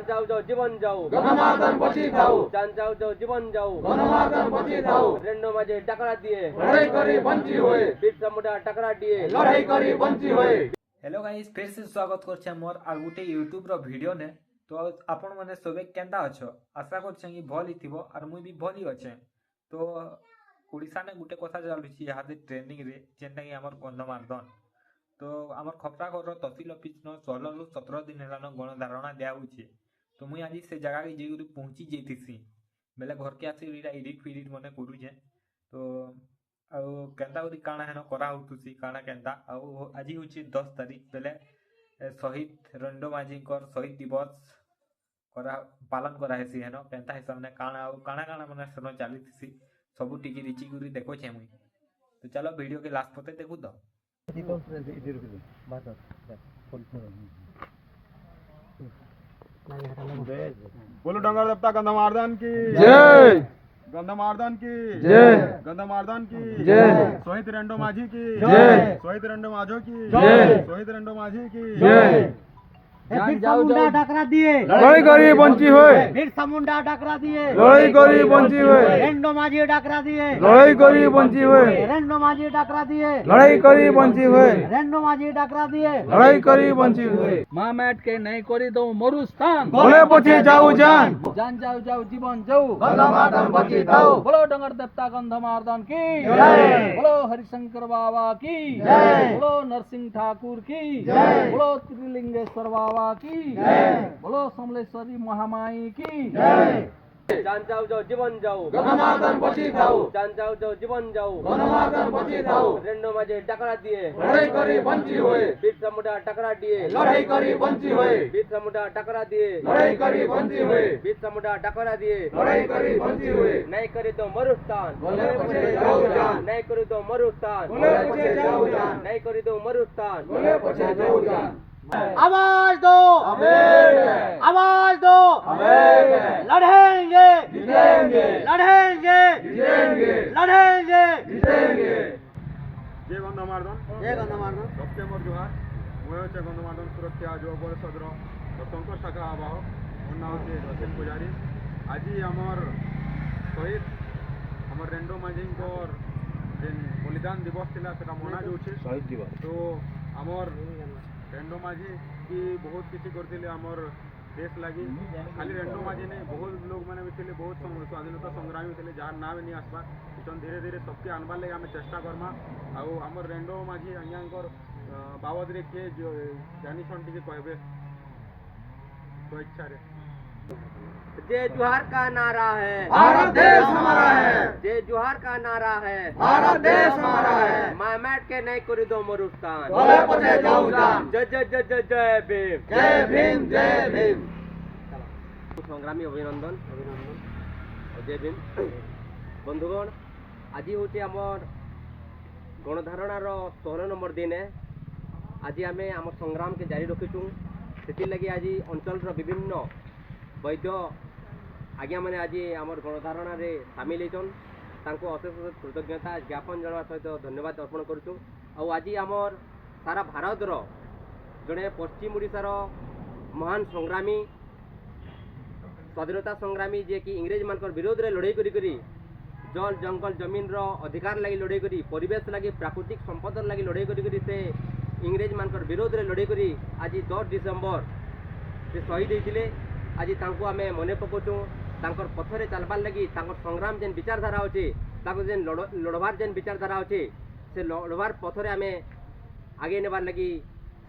जान जाऊ जाऊ जीवन जाऊ गणमार्दन बची थाऊ जान जाऊ जाऊ जीवन जाऊ गणमार्दन बची थाऊ रेंडो माझे टकरा दिए लड़ाई करी बंची होए बिरसा मुंडा टकरा दिए लड़ाई करी बंची होए। हेलो गाइस फिर से स्वागत करछे मोर are Gute YouTube row video ने। तो आपण माने सबे केंदा अछो आशा करछे कि भली थिबो आर मुई भी भली अछे। तो ओडिसा ने गुटे कथा चालुछि यादे ट्रेनिंग रे जेंटा कि हमर गंधमार्दन। तो हमर खपराघर रो तहसील ऑफिस न 16 रु 17 दिन हेलानो गणधारणा दिया होछि। तो मुई आज से जगह के जेउरी पहुंची जेतिसी बेले घर के आसी एडिट फिडिट मने करूजे। तो आउ केंदा उरी काना हेनो करा होतुसी काना केंदा आउ आज होछि 10 तारीख बेले शहीद रेंडो माझीकर शहीद दिवस करा पालन करा हेसी हेनो केंता हिसाब ने काना आउ काना काना मने सनो चालीसी सबु टिकी रिची गुरी देखो छे मुई। तो चलो वीडियो के लास्ट पते देखु तो बोलो डंगर देवता गंधमार्दन की जय गंधमार्दन की जय गंधमार्दन की जय शहीद रेंडो माझी की जय शहीद रेंडो माझो की जय शहीद रेंडो माझी की जय बिरसा मुंडा टकरा दिए लड़ाई करी बंची होए बिरसा मुंडा टकरा दिए लड़ाई करी बंची होए रेंडो माझी टकरा दिए लड़ाई करी बंची होए रेंडो माझी टकरा दिए लड़ाई करी बंची होए रेंडो माझी टकरा दिए लड़ाई करी बंची होए माँ मैट के नहीं करी दो मरु स्थान बोले पछे जाऊ जान जान जाऊ जाऊ जीवन जाऊ गंधमार्दन बची थाऊ बोलो डंगर देवता गंधमार्दन की जय। बोलो हरिशंकर बाबा की जय। बोलो नरसिंह ठाकुर की जय। बोलो त्रिलिंगेश्वर बाबा की जय। बोलो समलेश्वरी महामाई की जय जान जाऊ जाऊ जीवन जाऊ गणमार्दन बची थाऊ जान जाऊ जाऊ जीवन जाऊ गणमार्दन बची थाऊ रेंडो माझे टकरा दिए लड़ाई करी बंची होए बिरसा मुंडा टकरा दिए लड़ाई करी बंची होए बिरसा मुंडा टकरा दिए लड़ाई करी बंची होए बिरसा मुंडा टकरा दिए लड़ाई करी बंची होए नहीं करे तो मरुस्थान बोले पछे जाऊ जान नहीं करे तो मरुस्थान बोले पछे जाऊ जान नहीं करे तो मरुस्थान बोले पछे जाऊ जान आवाज दो अमेर आवाज दो अमेर लड़ेंगे जीतेंगे लड़ेंगे जीतेंगे लड़ेंगे जीतेंगे जय गंधमार्दन जय गंधमार्दन सबके मोर जुहार मुझे होचे गंधमार्दन सुरक्षा जो परिषदर प्रथम शाखा आवाहक मोर ना होचे रसेल पुजारी आज आमर शहीद आमर रेंडो माझींकर जेन बलिदान दिवस थिला सेटा मना जाउछे शहीद दिवस। तो आमर रेंडो माझी की बहुत किसी करथिले आमर देश लगी खाली रेंडो माझी नहीं बहुत लोग मैंने भी थे बहुत स्वाधीनता संग्रामी थे जार ना भी नहीं आसबा इचन धीरे धीरे सबके आनबार लगे आम चेष्टा करमा आउ आमर रेंडो माझी अज्ञाकर बाबद रे किए जानिछन टिके कहबे तो इच्छा रे जय जोहार का नारा है भारत देश हमारा है जय जोहार का नारा है भारत देश हमारा है माँ मैट के नहीं करे तो मरुस्थान बोले पछे जाऊ जान जय जय जय जय जय भीम जय भीम जय भीम संग्रामी अभिनंदन और जय भीम बंधुगण आज हूँ आमर गणधारणार 16 नंबर दिन है। आज आम आम संग्राम के जारी रखीचु से लगी आज अंचल विभिन्न वैद्य आज्ञा मैंने आज आमर गणधारण में सामिल होचन तांको अशेष अशेष कृतज्ञता ज्ञापन जनावा सहित धन्यवाद अर्पण करुचु। आज आमर सारा भारत जड़े पश्चिम ओडिशार महान संग्रामी स्वाधीनता संग्रामी जे कि इंग्रेज मान विरोध में लड़ाई करी जल जंगल जमीन रो अधिकार लगी लड़ाई करी परिवेश लगी प्राकृतिक संपद लगी लड़ाई करी से इंग्रेज मान विरोध में लड़ाई करी आज 10 डिसेम्बर से शहीद होते। आज तांको आमे मने पकोचु तांकर पथरे चलबार लगी तांकर संग्राम जेन विचारधारा अच्छे तांकर जेन लड़बार जेन विचारधारा अच्छे से लड़बार पथरे आमे आगे नेबार लगी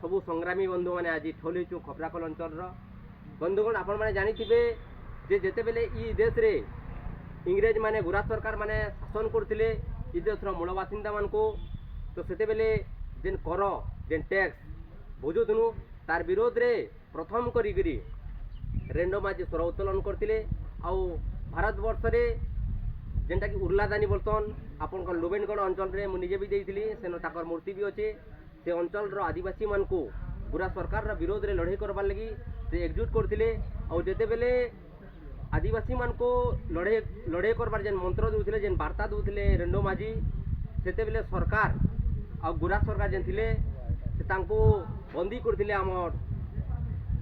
सबू संग्रामी बंधु मैंने आज ठोलुचु खपराखोल अंचल बंधुगण आपण मैंने जानिथिबे जे जेते बेले ई देश रे इंग्रेज माने गुराज सरकार माने शासन करथिले ई देशर मूल बासिंदा मानको तो सेते बेले जेन कर जेन टैक्स बुझुथनु तार विरोध रे प्रथम करी रेंडो माझी स्वर उत्तोलन करते आउ भारत वर्ष रे जेनटा कि उर्लादानी बोलतन आपन लुबेनगढ़ अंचल रे मुझे भी देइथिली सेनो ताकर मूर्ति भी अच्छे से अंचल रो आदिवासी मान को पूरा सरकार रा विरोध रे लड़ाई करबार लगी से एकजुट करथिले आउ जेते बेले आदिवासी मान को लड़ाई करबार जेन मंत्र दूथिले जेन वार्ता दूथिले रेंडो माझी सेते बेले सरकार आ गुराज सरकार जेन थिले से तांको बंदी करथिले हमर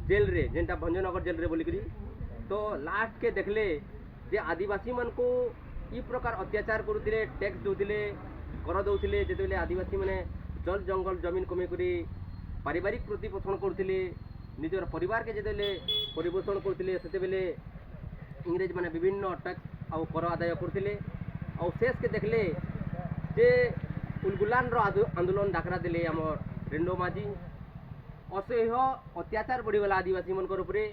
जेल रे जेनटा भंजनगर जेल रे बोली करी तो लास्ट के देखले जे आदिवासी मन को ई प्रकार अत्याचार करुथिले टैक्स दउथिले कर दउथिले जेतेबेले आदिवासी माने जल जंगल जमीन कमे करी पारिवारिक प्रतिपोषण करुथिले निजर परिवार के जेतेबेले परिपोषण करुथिले सेतेबेले इंग्रेज माने विभिन्न टैक्स आउ कर आदाय करुथिले आउ शेष के देखले जे उलगुलान रो आंदोलन डाकरा देले हमर रेंडो माझी असह्य अत्याचार बढ़ीगला आदिवासी मनकर उपरे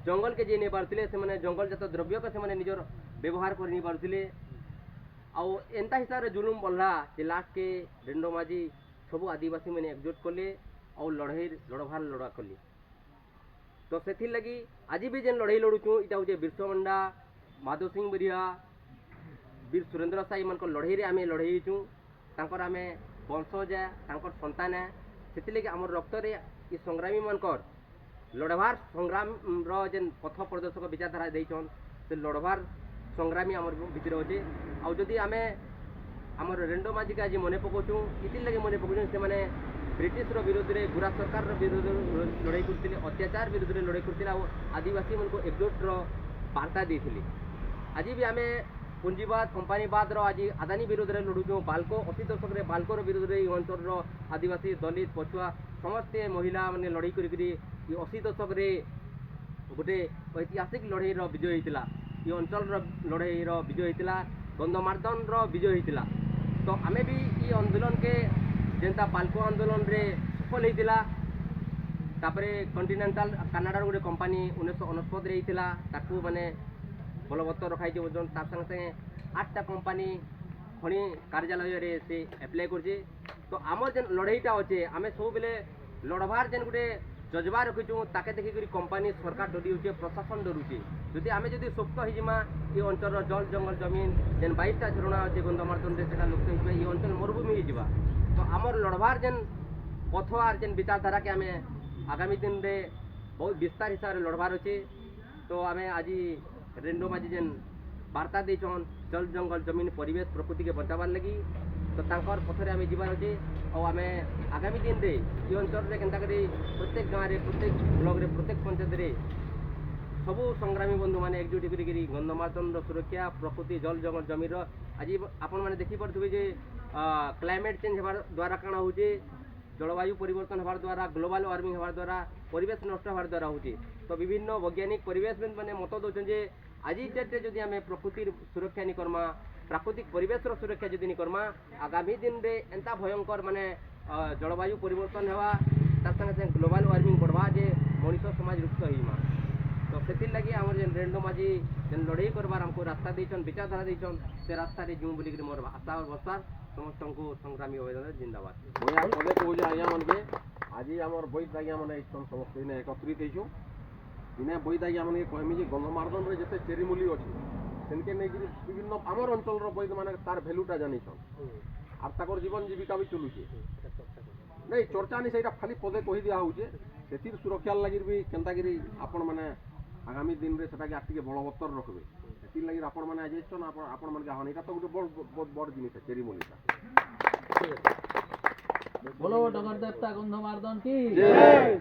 जंगल के जे नहीं पारुथिले से माने जंगल जात द्रव्य के से माने निजर व्यवहार कर नहीं पारुथिले आउ एंता हिसाब रे जुलुम बढ़ला जे लास्ट के रेंडो माझी सब आदिवासी माने एकजुट कले और लड़भार लड़ा कले तो सेथिर लगी आज भी जेन लड़ाई लड़ुचु इटा होचे बिरसा मुंडा माधव सिंह बरिया वीर सुरेंद्र साई मन को लड़ाई रे आमे लड़ाईचु तांकर आमे वंशज है तांकर संतान है सेति लगी हमर रक्त रे ई संग्रामी मनकर लड़भार संग्राम रो जेन पथ प्रदर्शक विचारधारा देइछन से लड़भार संग्रामी हमर भितर होचे आ जदि आमे हमर रेंडो माझी के आज मने पकोचु इति लगी मने पकोचु से माने ब्रिटिश रो विरोध रे गुरा सरकार रो विरोध लड़ाई करथिले अत्याचार विरोध रे लड़ाई करथिले आ आदिवासी मन को एकजुट रो वार्ता देथिले आज भी आमे पूंजीवाद कंपनीवाद रो आज अदानी विरोध रे लड़ुचु बाल्को 80 दशक रे बाल्को रो विरोध रे अंचल रो आदिवासी दलित पछुआ समस्त महिला माने लड़ाई करी 80 दशक रे गोटे ऐतिहासिक लड़ाई रो विजय होइतिला ई अंचल रो लड़ाई रो विजय होइतिला गंधमार्दन रो विजय होइतिला तो आमे भी ई आंदोलन के जेंता बाल्को आंदोलन रे सफल होइतिला तापरे कॉन्टिनेंटल कनाडा रो गोटे कंपनी 1969 रे होइतिला ताकू माने बलवत्तर रखाई वजन तार संगे संगे 8टा कंपनी खनि कार्यालय रे से अप्लाई करछे तो आमर जेन लड़ाईटा अच्छे आमे सब बेले लड़बार जेन गोटे जज्बा रखिचु ताके देखि करी कंपनी सरकार डरी होचे प्रशासन डरुचे जदि आमे जदि सोक्त हो जिमा ये अंचल जल जंगल जमीन जेन 22टा झरणा अच्छे गंधमार्दन रे सेटा लुप्त होइबे ये अंचल मरुभूमि हो जिबा तो आमर लड़बार जेन पथ आर जेन विचारधारा के आमे आगामी दिन रे बहुत विस्तार हिसाब रे लड़बार अच्छे तो आमे आज रेंडो माझी जेन वार्ता देछन जल जंगल जमीन परिवेश प्रकृति के बचाबार लगी तो तांकर पथरे आमे जीवार अच्छे और आमे आगामी दिन रे ये अंचल रे केनता करी प्रत्येक गाँव रे प्रत्येक ब्लॉक रे प्रत्येक पंचायत रे सबू संग्रामी बंधु माने एकजुट करी गंधमार्दन सुरक्षा प्रकृति जल जंगल जमीन आज आपण माने देखि पड़थबे जे क्लाइमेट चेंज होबार द्वारा काना होचे जलवायु परिवर्तन होबार द्वारा ग्लोबल वार्मिंग होबार द्वारा परिवेश नष्ट होबार द्वारा होचे तो विभिन्न वैज्ञानिक परिवेश माने मत दउछन जे आज डेटे जदि आमे प्रकृतिर सुरक्षा नहीं करमा प्राकृतिक परिवेश सुरक्षा जदि नहीं करमा आगामी दिन रे एंता भयंकर माने जलवायु परिवर्तन होवा तार संगे संगे ग्लोबल वार्मिंग बढ़वा जे मनुष्य समाज रुप्त होइमा तो सेतिर लगी हमर जेन रेंडो माझी जेन लड़ाई करबार हमको रास्ता देछन विचारधारा देछन से रास्ता रे जू बोली मोर आशा और भरोसा समस्त को संग्रामी आवेदन जिंदाबाद मैं पदे कहूँ आज्ञा मन के आज आमर बैठ आज्ञा मैंने समस्त इन्हें एकत्रित होइछु इन्हें बैठ आज्ञा मन के कहमी जे गंधमार्दन रे जते चेरीमूली अछि सेनके नै कि विभिन्न आमर अंचल रो बैठ माने तार भैल्यूटा जानिछन आर ताकर जीवन जीविका भी चलुचे नहीं चर्चा नहीं सेटा खाली पदे कहि दिया होचे सेतिर सुरक्षा लागि भी केनता गिरी आपण माने आगामी दिन रे सेटा के आटिके बलवत्तर रखबे सेतिर लागि आपण माने आज छन आपण माने गाहन एटा तो गोटे बहुत बड़ जिनिस चेरीमूलीटा बोलो डगर देवता गंधमार्दन की जय।